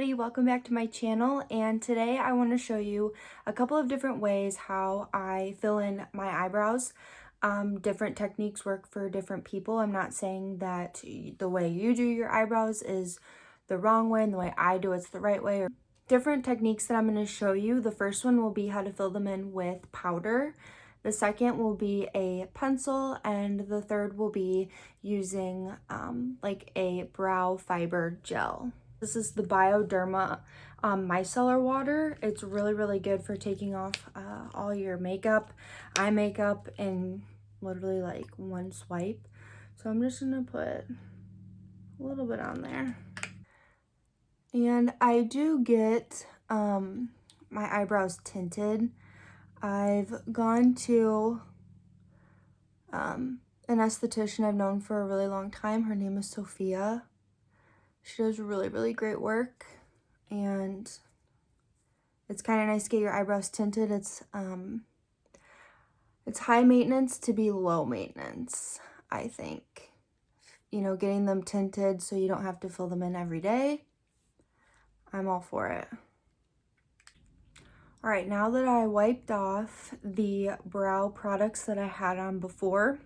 everybody, welcome back to my channel, and today I want to show you a couple of different ways how I fill in my eyebrows. Different techniques work for different people. I'm not saying that the way you do your eyebrows is the wrong way and the way I do it's the right way. Different techniques that I'm going to show you. The first one will be how to fill them in with powder. The second will be a pencil, and the third will be using like a brow fiber gel. This is the Bioderma micellar water. It's really good for taking off all your makeup, eye makeup, in literally like one swipe. So I'm just gonna put a little bit on there. And I do get my eyebrows tinted. I've gone to an esthetician I've known for a really long time. Her name is Sophia. She does really great work, and it's kind of nice to get your eyebrows tinted. It's high maintenance to be low maintenance, I think. You know, getting them tinted so you don't have to fill them in every day. I'm all for it. All right, now that I wiped off the brow products that I had on before,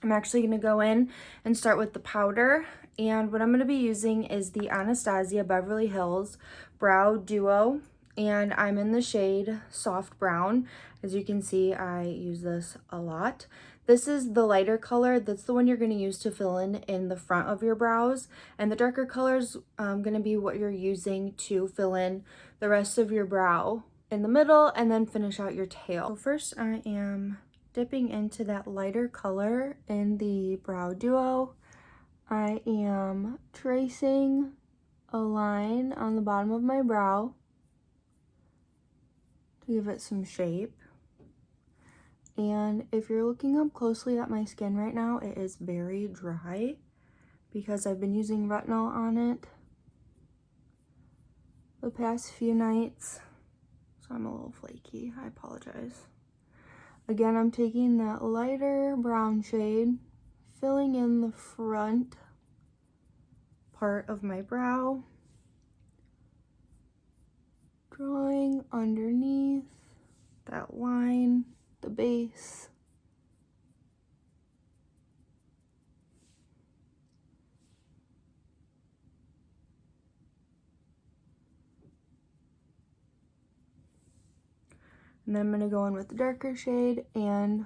I'm actually going to go in and start with the powder. And what I'm going to be using is the Anastasia Beverly Hills Brow Duo. And I'm in the shade Soft Brown. As you can see, I use this a lot. This is the lighter color. That's the one you're going to use to fill in the front of your brows. And the darker color is going to be what you're using to fill in the rest of your brow in the middle and then finish out your tail. So first I am dipping into that lighter color in the Brow Duo. I am tracing a line on the bottom of my brow to give it some shape. And if you're looking up closely at my skin right now, it is very dry because I've been using retinol on it the past few nights. So I'm a little flaky, I apologize. Again, I'm taking that lighter brown shade, filling in the front part of my brow, drawing underneath that line, the base. And then I'm going to go in with the darker shade and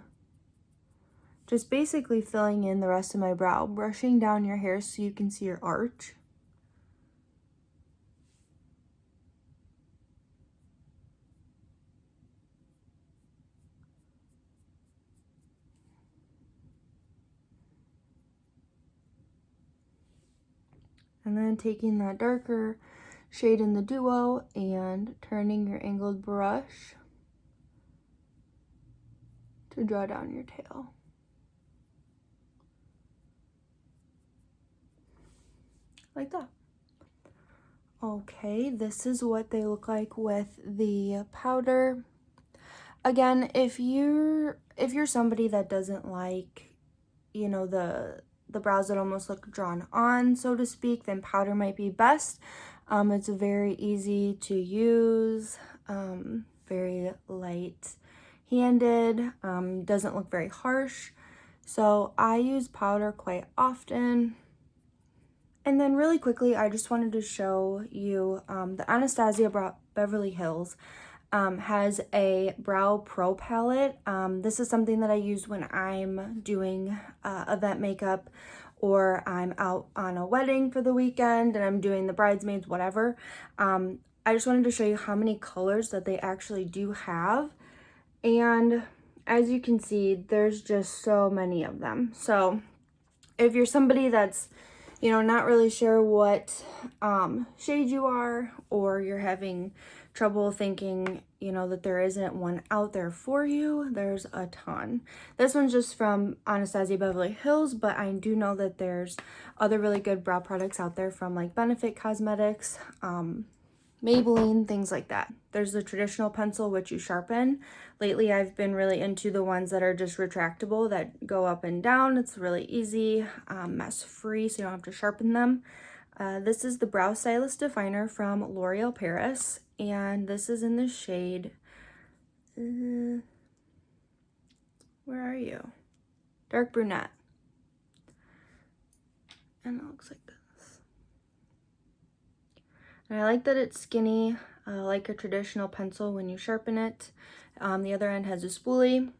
just basically filling in the rest of my brow, brushing down your hair so you can see your arch. And then taking that darker shade in the Duo and turning your angled brush to draw down your tail. Like that. Okay, this is what they look like with the powder. Again, if you're somebody that doesn't like, you know, the brows that almost look drawn on, so to speak, then powder might be best. It's very easy to use, very light-handed, doesn't look very harsh. So I use powder quite often. And then really quickly, I just wanted to show you the Anastasia Beverly Hills has a Brow Pro palette. This is something that I use when I'm doing event makeup or I'm out on a wedding for the weekend and I'm doing the bridesmaids, whatever. I just wanted to show you how many colors that they actually do have. And as you can see, there's just so many of them. So if you're somebody that's, you know, not really sure what shade you are, or you're having trouble thinking, you know, that there isn't one out there for you, there's a ton. This one's just from Anastasia Beverly Hills, but I do know that there's other really good brow products out there from like Benefit Cosmetics, Maybelline, things like that. There's the traditional pencil, which you sharpen. Lately, I've been really into the ones that are just retractable that go up and down. It's really easy, mess-free, so you don't have to sharpen them. This is the Brow Stylist Definer from L'Oreal Paris, and this is in the shade, where are you? Dark brunette. And it looks like this. And I like that it's skinny, like a traditional pencil when you sharpen it. The other end has a spoolie,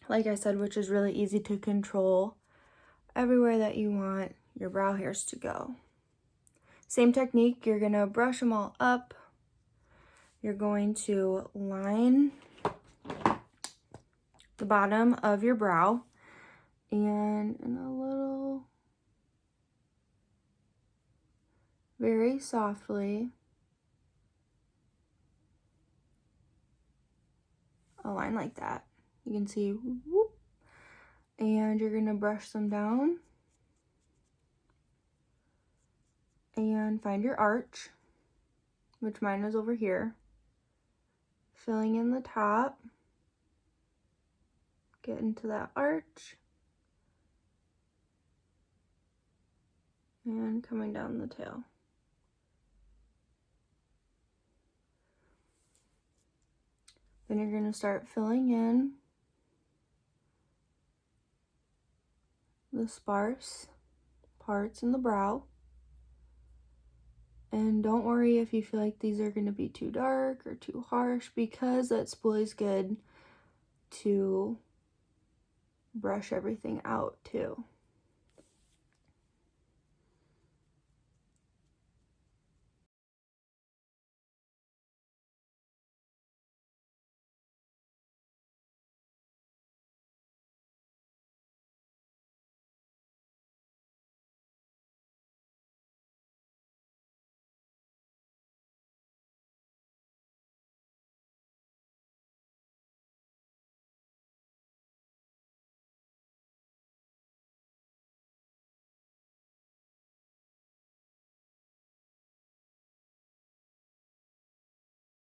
like I said, which is really easy to control everywhere that you want your brow hairs to go. Same technique, you're gonna brush them all up. You're going to line the bottom of your brow and in a little, very softly, a line like that. You can see, whoop, and you're gonna brush them down and find your arch, which mine is over here. Filling in the top, get into that arch, and coming down the tail. Then you're gonna start filling in the sparse parts in the brow. And don't worry if you feel like these are going to be too dark or too harsh, because that spoolie is good to brush everything out too.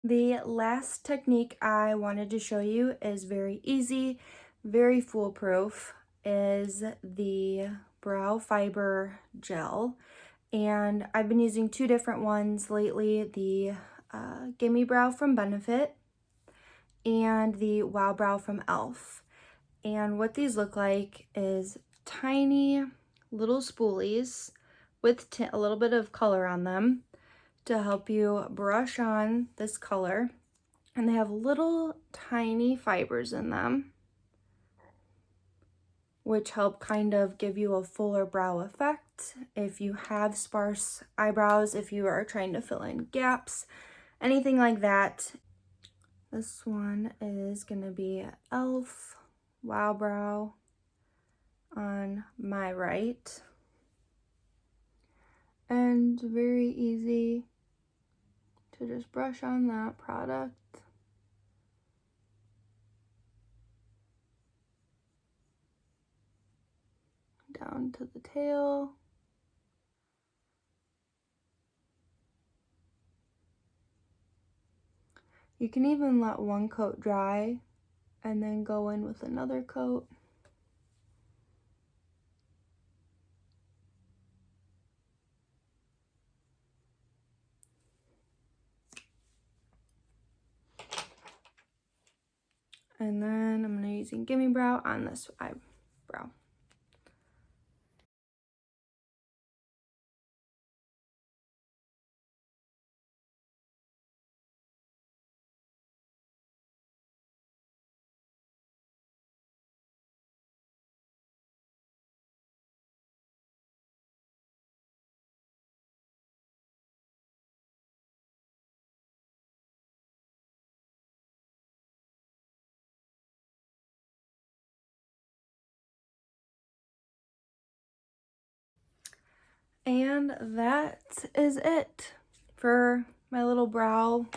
The last technique I wanted to show you is very easy, very foolproof, is the brow fiber gel. And I've been using two different ones lately, the Gimme Brow from Benefit and the Wow Brow from e.l.f. And what these look like is tiny little spoolies with a little bit of color on them to help you brush on this color. And they have little tiny fibers in them, which help kind of give you a fuller brow effect. If you have sparse eyebrows, if you are trying to fill in gaps, anything like that. This one is gonna be e.l.f. Wow Brow on my right. And very easy to just brush on that product. Down to the tail. You can even let one coat dry and then go in with another coat. And then I'm going to be using Gimme Brow on this eyebrow. And that is it for my little brow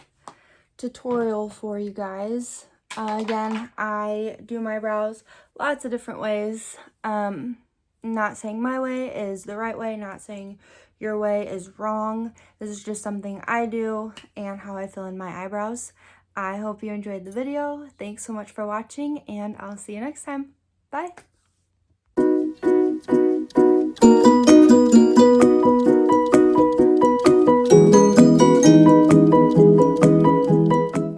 tutorial for you guys. Again, I do my brows lots of different ways. Not saying my way is the right way, not saying your way is wrong. This is just something I do and how I fill in my eyebrows. I hope you enjoyed the video. Thanks so much for watching, and I'll see you next time. Bye!